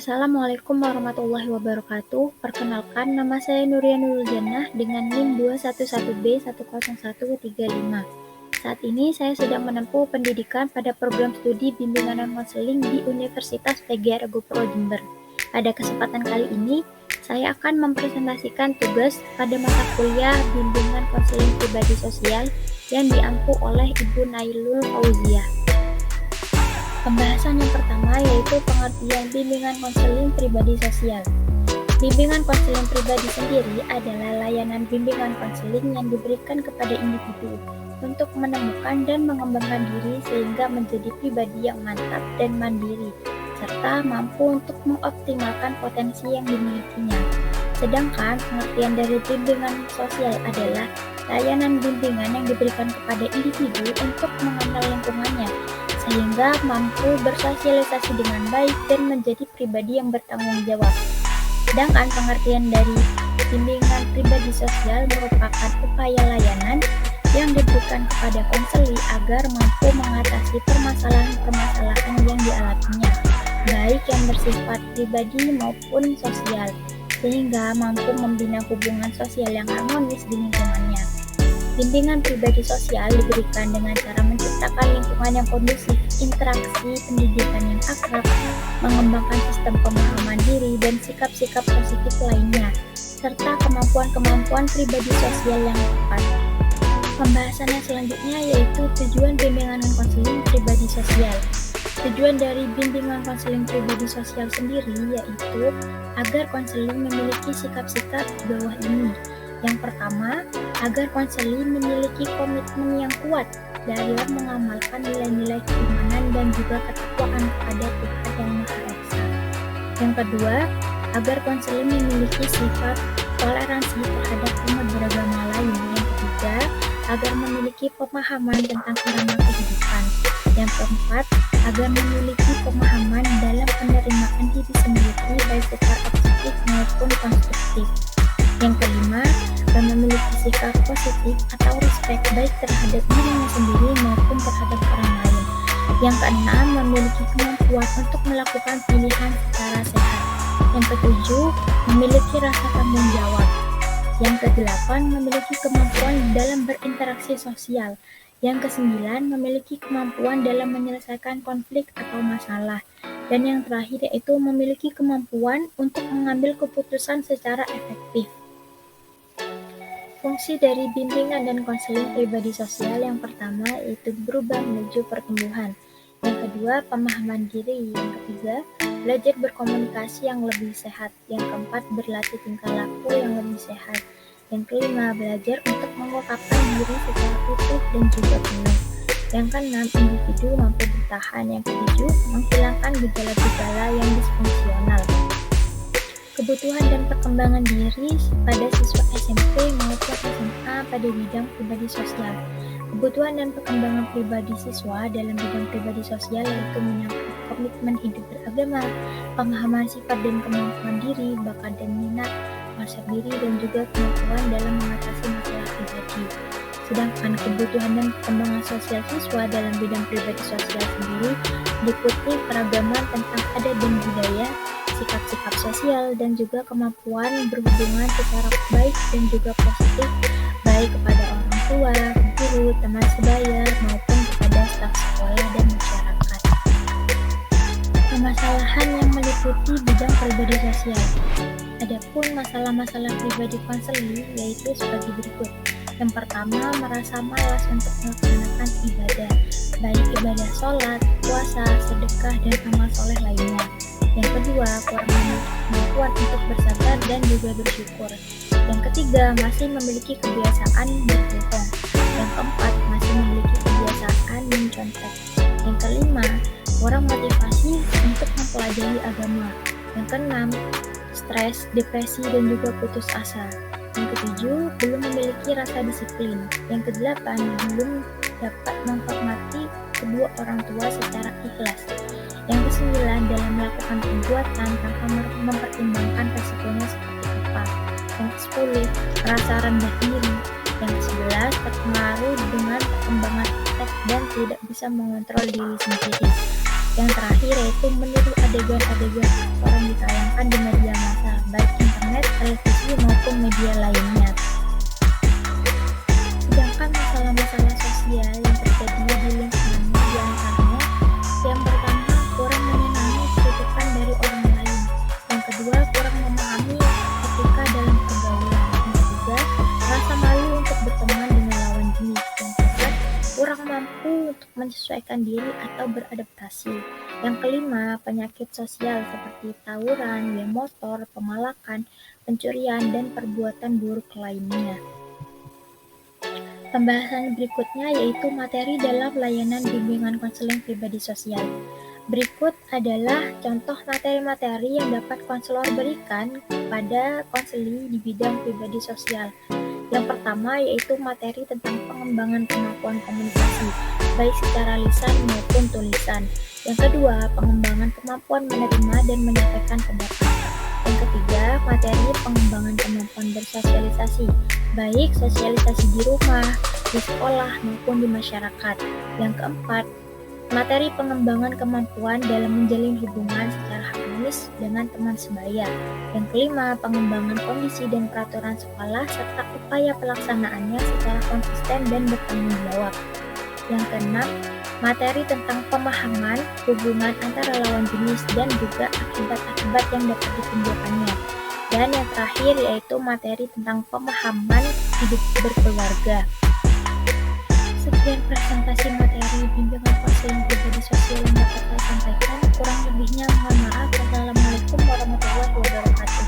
Assalamualaikum warahmatullahi wabarakatuh. Perkenalkan, nama saya Nuria Nurul Jannah dengan NIM 211B10135. Saat ini saya sedang menempuh pendidikan pada program studi bimbingan dan konseling di Universitas PGRI Pro Jember. Pada kesempatan kali ini, saya akan mempresentasikan tugas pada mata kuliah bimbingan konseling pribadi sosial yang diampu oleh Ibu Nailul Fauziah. Pembahasan yang pertama yaitu pengertian bimbingan konseling pribadi sosial. Bimbingan konseling pribadi sendiri adalah layanan bimbingan konseling yang diberikan kepada individu untuk menemukan dan mengembangkan diri sehingga menjadi pribadi yang mantap dan mandiri, serta mampu untuk mengoptimalkan potensi yang dimilikinya. Sedangkan pengertian dari bimbingan sosial adalah layanan bimbingan yang diberikan kepada individu untuk mengenal lingkungannya, sehingga mampu bersosialisasi dengan baik dan menjadi pribadi yang bertanggung jawab. Sedangkan pengertian dari bimbingan pribadi sosial merupakan upaya layanan yang diberikan kepada konseli agar mampu mengatasi permasalahan-permasalahan yang dialaminya, baik yang bersifat pribadi maupun sosial, sehingga mampu membina hubungan sosial yang harmonis di lingkungannya. Bimbingan pribadi sosial diberikan dengan cara menciptakan lingkungan yang kondusif, interaksi pendidikan yang akrab, mengembangkan sistem pemahaman diri dan sikap-sikap positif lainnya, serta kemampuan-kemampuan pribadi sosial yang tepat. Pembahasan yang selanjutnya yaitu tujuan bimbingan dan konseling pribadi sosial. Tujuan dari bimbingan konseling pribadi sosial sendiri yaitu agar konseling memiliki sikap-sikap di bawah ini. Yang pertama, agar konseling memiliki komitmen yang kuat dalam mengamalkan nilai-nilai keimanan dan juga ketakwaan kepada Tuhan Yang Maha Esa. Yang kedua, agar konseling memiliki sifat toleransi terhadap umat beragama lain. Yang ketiga, agar memiliki pemahaman tentang irama kehidupan. Yang keempat, agar memiliki pemahaman dalam penerimaan diri sendiri baik secara objektif maupun konstruktif. Yang kelima, agar memiliki sikap positif atau respect baik terhadap dirinya sendiri maupun terhadap orang lain. Yang keenam, memiliki kemampuan untuk melakukan pilihan secara sehat. Yang ketujuh, memiliki rasa tanggung jawab. Yang kedelapan, memiliki kemampuan dalam berinteraksi sosial. Yang kesembilan, memiliki kemampuan dalam menyelesaikan konflik atau masalah. Dan yang terakhir yaitu memiliki kemampuan untuk mengambil keputusan secara efektif. Fungsi dari bimbingan dan konseling pribadi sosial yang pertama yaitu berubah menuju pertumbuhan. Yang kedua, pemahaman diri. Yang ketiga, belajar berkomunikasi yang lebih sehat. Yang keempat, berlatih tingkah laku yang lebih sehat. Yang kelima, belajar untuk mengungkapkan diri secara utuh dan juga penuh. Yang keenam, individu mampu bertahan. Yang ketujuh, menghilangkan gejala-gejala yang disfungsional. Kebutuhan dan perkembangan diri pada siswa SMP maupun SMA pada bidang pribadi sosial. Kebutuhan dan perkembangan pribadi siswa dalam bidang pribadi sosial yaitu menyangkut komitmen hidup beragama, pemahaman sifat dan kemampuan diri, bakat dan minat, konsep diri dan juga kemampuan dalam mengatasi masalah pribadi. Sedangkan kebutuhan dan perkembangan sosial siswa dalam bidang pribadi sosial sendiri diikuti keragaman tentang adat dan budaya, sikap-sikap sosial dan juga kemampuan berhubungan secara baik dan juga positif baik kepada orang tua, guru, teman sebaya maupun kepada staf sekolah dan masyarakat. Permasalahan yang meliputi bidang pribadi sosial. Adapun masalah-masalah pribadi konseling yaitu sebagai berikut. Yang pertama, merasa malas untuk melaksanakan ibadah, baik ibadah sholat, puasa, sedekah, dan amal soleh lainnya. Yang kedua, kurang memiliki kemampuan untuk bersabar dan juga bersyukur. Yang ketiga, masih memiliki kebiasaan berbohong. Yang keempat, masih memiliki kebiasaan mencontek. Yang kelima, kurang motivasi untuk mempelajari agama. Yang keenam, stres, depresi, dan juga putus asa. Yang ketujuh, belum memiliki rasa disiplin. Yang kedelapan, belum dapat menghormati kedua orang tua secara ikhlas. Yang kesembilan, dalam melakukan perbuatan tanpa mempertimbangkan resikonya seperti apa. Yang kesepuluh, merasa rendah diri. Yang ke-11, terpengaruh dengan perkembangan tek dan tidak bisa mengontrol diri sendiri. Yang terakhir yaitu meniru adegan-adegan orang di disebarkan di media massa, baik internet, televisi, maupun media lainnya. Sedangkan masalah-masalah sosial yang terjadi di lingkungannya diantaranya yang pertama, kurang menyenangi kritikan dari orang lain. Yang kedua, kurang memahami etika dalam pergaulan. Yang ketiga, rasa malu untuk berteman dengan lawan jenis. Yang keempat, kurang mampu untuk menyesuaikan diri atau beradaptasi. Yang kelima, penyakit sosial seperti tawuran, geng motor, pemalakan, pencurian, dan perbuatan buruk lainnya. Pembahasan berikutnya yaitu materi dalam layanan bimbingan konseling pribadi sosial. Berikut adalah contoh materi-materi yang dapat konselor berikan kepada konseli di bidang pribadi sosial. Yang pertama yaitu materi tentang pengembangan kemampuan komunikasi, baik secara lisan maupun tulisan. Yang kedua, pengembangan kemampuan menerima dan menyampaikan pendapat. Yang ketiga, materi pengembangan kemampuan bersosialisasi, baik sosialisasi di rumah, di sekolah, maupun di masyarakat. Yang keempat, materi pengembangan kemampuan dalam menjalin hubungan secara harmonis dengan teman sebaya. Yang kelima, pengembangan kondisi dan peraturan sekolah serta upaya pelaksanaannya secara konsisten dan bertanggung jawab. Yang keenam, materi tentang pemahaman hubungan antara lawan jenis dan juga akibat-akibat yang dapat ditimbulkannya. Dan yang terakhir yaitu materi tentang pemahaman hidup berkeluarga. Sekian presentasi materi bimbingan konseling pribadi sosial yang dapat saya sampaikan. Kurang lebihnya mohon maaf. Wassalamualaikum warahmatullahi wabarakatuh.